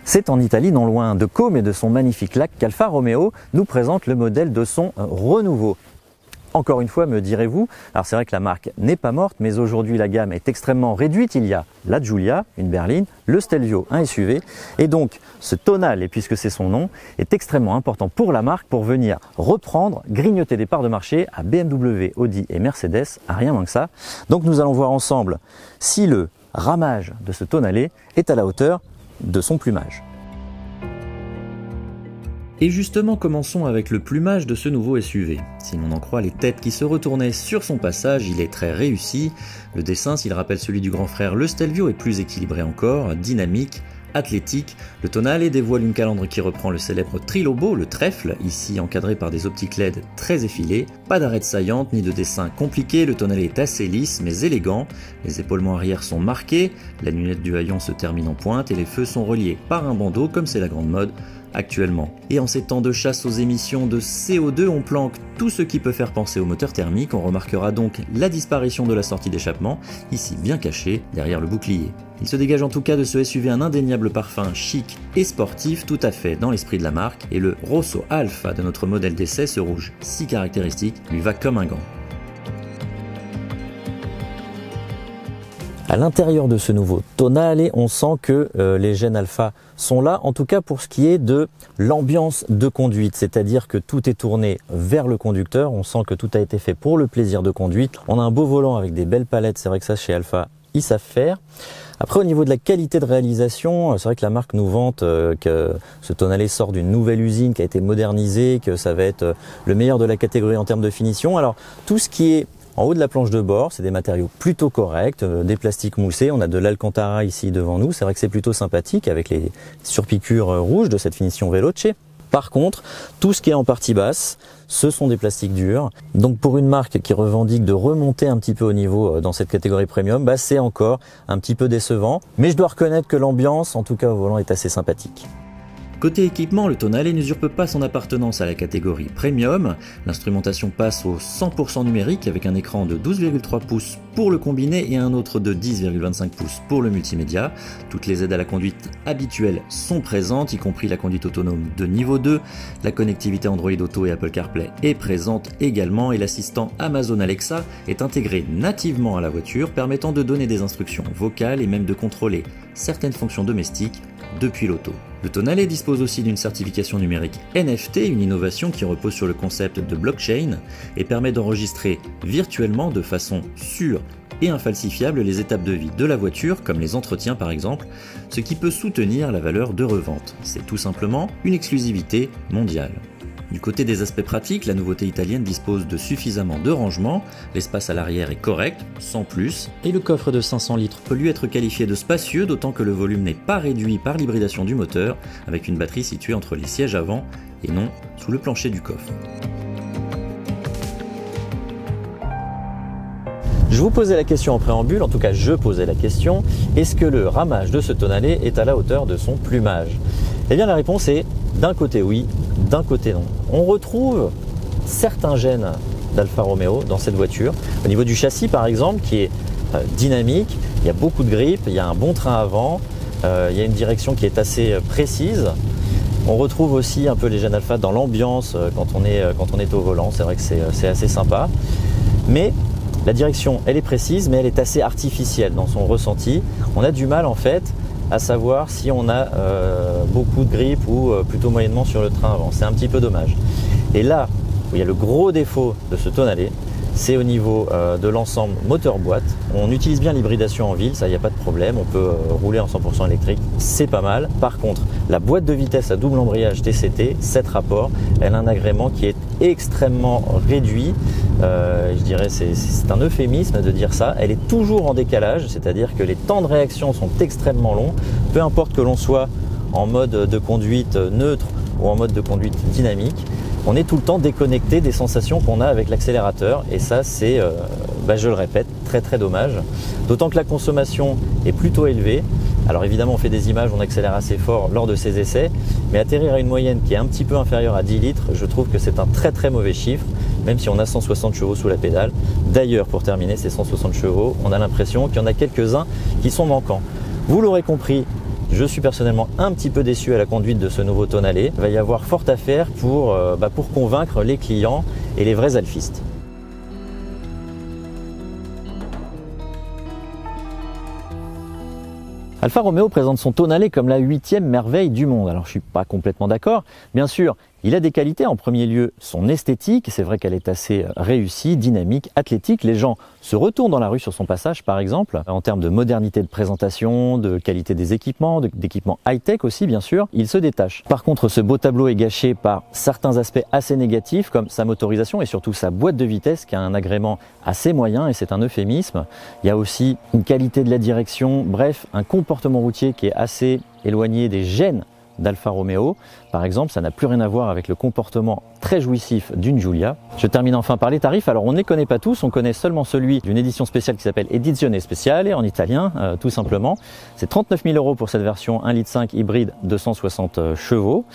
C'est en Italie, non loin de Côme et de son magnifique lac, qu'Alfa Romeo nous présente le modèle de son renouveau. Encore une fois, me direz-vous, alors c'est vrai que la marque n'est pas morte, mais aujourd'hui la gamme est extrêmement réduite. Il y a la Giulia, une berline, le Stelvio, un SUV, et donc ce Tonale, et puisque c'est son nom, est extrêmement important pour la marque pour venir reprendre, grignoter des parts de marché à BMW, Audi et Mercedes, à rien moins que ça. Donc nous allons voir ensemble si le ramage de ce Tonale est à la hauteur de son plumage. Et justement, commençons avec le plumage de ce nouveau SUV. Si l'on en croit les têtes qui se retournaient sur son passage, il est très réussi. Le dessin, s'il rappelle celui du grand frère, le Stelvio est plus équilibré encore, dynamique, athlétique. Le Tonale dévoile une calandre qui reprend le célèbre trilobo, le trèfle, ici encadré par des optiques LED très effilées. Pas d'arêtes saillantes ni de dessin compliqué, le Tonale est assez lisse mais élégant. Les épaulements arrière sont marqués, la lunette du haillon se termine en pointe et les feux sont reliés par un bandeau comme c'est la grande mode actuellement. Et en ces temps de chasse aux émissions de CO2, on planque tout ce qui peut faire penser au moteur thermique. On remarquera donc la disparition de la sortie d'échappement, ici bien cachée derrière le bouclier. Il se dégage en tout cas de ce SUV un indéniable parfum chic et sportif, tout à fait dans l'esprit de la marque, et le Rosso Alfa de notre modèle d'essai, ce rouge si caractéristique, lui va comme un gant. À l'intérieur de ce nouveau Tonale, on sent que les gènes alpha sont là, en tout cas pour ce qui est de l'ambiance de conduite, c'est-à-dire que tout est tourné vers le conducteur, on sent que tout a été fait pour le plaisir de conduite. On a un beau volant avec des belles palettes, c'est vrai que ça chez Alfa, ils savent faire. Après, au niveau de la qualité de réalisation, c'est vrai que la marque nous vante que ce Tonale sort d'une nouvelle usine qui a été modernisée, que ça va être le meilleur de la catégorie en termes de finition. Alors, tout ce qui est en haut de la planche de bord, c'est des matériaux plutôt corrects, des plastiques moussés, on a de l'Alcantara ici devant nous, c'est vrai que c'est plutôt sympathique avec les surpiqûres rouges de cette finition Veloce. Par contre, tout ce qui est en partie basse, ce sont des plastiques durs. Donc pour une marque qui revendique de remonter un petit peu au niveau dans cette catégorie premium, c'est encore un petit peu décevant. Mais je dois reconnaître que l'ambiance, en tout cas au volant, est assez sympathique. Côté équipement, le Tonale n'usurpe pas son appartenance à la catégorie Premium. L'instrumentation passe au 100% numérique avec un écran de 12,3 pouces pour le combiné et un autre de 10,25 pouces pour le multimédia. Toutes les aides à la conduite habituelles sont présentes, y compris la conduite autonome de niveau 2. La connectivité Android Auto et Apple CarPlay est présente également et l'assistant Amazon Alexa est intégré nativement à la voiture, permettant de donner des instructions vocales et même de contrôler certaines fonctions domestiques depuis l'auto. Le Tonale dispose aussi d'une certification numérique NFT, une innovation qui repose sur le concept de blockchain et permet d'enregistrer virtuellement de façon sûre et infalsifiable les étapes de vie de la voiture, comme les entretiens par exemple, ce qui peut soutenir la valeur de revente. C'est tout simplement une exclusivité mondiale. Du côté des aspects pratiques, la nouveauté italienne dispose de suffisamment de rangement, l'espace à l'arrière est correct, sans plus, et le coffre de 500 litres peut lui être qualifié de spacieux, d'autant que le volume n'est pas réduit par l'hybridation du moteur, avec une batterie située entre les sièges avant et non sous le plancher du coffre. Je vous posais la question en préambule, en tout cas je posais la question, est-ce que le ramage de ce Tonale est à la hauteur de son plumage? Eh bien la réponse est d'un côté oui, d'un côté non. On retrouve certains gènes d'Alfa Romeo dans cette voiture. Au niveau du châssis par exemple, qui est dynamique, il y a beaucoup de grippe, il y a un bon train avant, il y a une direction qui est assez précise. On retrouve aussi un peu les gènes Alfa dans l'ambiance quand on est au volant, c'est vrai que c'est assez sympa. Mais la direction, elle est précise, mais elle est assez artificielle dans son ressenti. On a du mal en fait à savoir si on a beaucoup de grippe ou plutôt moyennement sur le train avant. C'est un petit peu dommage. Et là où il y a le gros défaut de ce Tonale, c'est au niveau de l'ensemble moteur-boîte. On utilise bien l'hybridation en ville, ça il n'y a pas de problème, on peut rouler en 100% électrique, c'est pas mal. Par contre, la boîte de vitesse à double embrayage TCT, 7 rapports, elle a un agrément qui est extrêmement réduit. Je dirais c'est un euphémisme de dire ça. Elle est toujours en décalage, c'est-à-dire que les temps de réaction sont extrêmement longs, peu importe que l'on soit en mode de conduite neutre ou en mode de conduite dynamique. On est tout le temps déconnecté des sensations qu'on a avec l'accélérateur et ça c'est, je le répète, très très dommage. D'autant que la consommation est plutôt élevée. Alors évidemment on fait des images, on accélère assez fort lors de ces essais, mais atterrir à une moyenne qui est un petit peu inférieure à 10 litres, je trouve que c'est un très très mauvais chiffre, même si on a 160 chevaux sous la pédale. D'ailleurs pour terminer, ces 160 chevaux, on a l'impression qu'il y en a quelques-uns qui sont manquants. Vous l'aurez compris, Je suis personnellement un petit peu déçu à la conduite de ce nouveau Tonale. Il va y avoir fort à faire pour convaincre les clients et les vrais alfistes. Alfa Romeo présente son Tonale comme la 8e merveille du monde. Alors je suis pas complètement d'accord. Bien sûr, il a des qualités. En premier lieu, son esthétique. C'est vrai qu'elle est assez réussie, dynamique, athlétique. Les gens se retournent dans la rue sur son passage, par exemple. En termes de modernité de présentation, de qualité des équipements, d'équipements high-tech aussi, bien sûr, il se détache. Par contre, ce beau tableau est gâché par certains aspects assez négatifs, comme sa motorisation et surtout sa boîte de vitesse, qui a un agrément assez moyen, et c'est un euphémisme. Il y a aussi une qualité de la direction, bref, un comportement routier qui est assez éloigné des gènes d'Alfa Romeo. Par exemple, ça n'a plus rien à voir avec le comportement très jouissif d'une Giulia. Je termine enfin par les tarifs. Alors on ne les connaît pas tous, on connaît seulement celui d'une édition spéciale qui s'appelle Edizione Speciale en italien, tout simplement. C'est 39 000 € pour cette version 1,5 litre hybride 260 chevaux.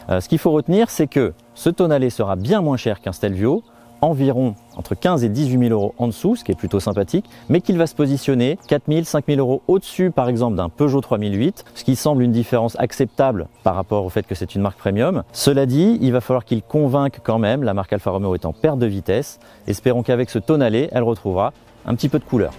Ce qu'il faut retenir, c'est que ce Tonale sera bien moins cher qu'un Stelvio, environ entre 15 et 18 000 € en dessous, ce qui est plutôt sympathique, mais qu'il va se positionner 4 000, 5 000 € au-dessus, par exemple, d'un Peugeot 3008, ce qui semble une différence acceptable par rapport au fait que c'est une marque premium. Cela dit, il va falloir qu'il convainque quand même, la marque Alfa Romeo est en perte de vitesse. Espérons qu'avec ce Tonale, elle retrouvera un petit peu de couleur.